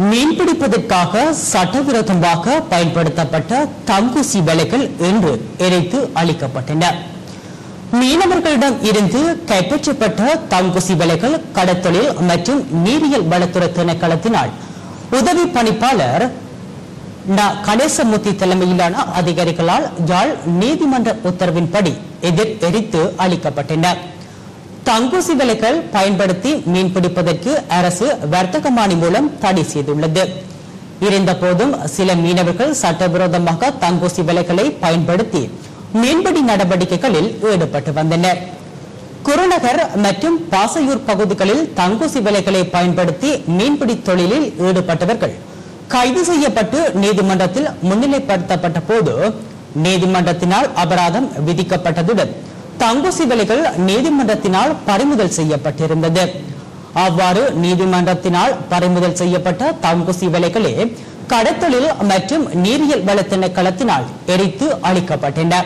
மீன்பிடிப்பதற்காக சட்டவிரோதமாக பயன்படுத்தப்பட்ட தங்குசி வலைகள் இன்று எரித்து அளிக்கப்பட்டன. மீனவர்களிடம் இருந்து கைப்பற்றப்பட்ட தங்குசி வலைகள் கடற்தொழில் மற்றும் நீரியல் வளத்துறை திணைக்களத்தினால் உதவி பணிப்பாளர் கணேசமூர்த்தி தலைமையிலான அதிகாரிகளால் யாழ் நீதிமன்ற உத்தரவின்படி எரித்து அளிக்கப்பட்டன. தங்குசி வலைகள் பயன்படுத்தி மீன்பிடிப்பதற்கு அரசு வர்த்தகமானி மூலம் தடை செய்துள்ளது. இருந்தபோதும் சில மீனவர்கள் சட்டவிரோதமாக தங்குசி வலைகளை பயன்படுத்தி மீன்பிடி நடவடிக்கைகளில் ஈடுபட்டு வந்தனர். குருநகர் மற்றும் பாசையூர் பகுதிகளில் தங்குசி வலைகளை பயன்படுத்தி மீன்பிடி தொழிலில் ஈடுபட்டவர்கள் கைது செய்யப்பட்டு நீதிமன்றத்தில் முன்னிலைப்படுத்தப்பட்ட போது நீதிமன்றத்தினால் அபராதம் விதிக்கப்பட்டதுடன் தங்குசி வலைகள் நீதிமன்றத்தினால் பறிமுதல் செய்யப்பட்டிருந்தது. அவ்வாறு நீதிமன்றத்தினால் பறிமுதல் செய்யப்பட்ட தங்குசி வலைகளே கடற்தொழில் மற்றும் நீரியல் வள திணைக்களத்தினால் எரித்து அளிக்கப்பட்டன.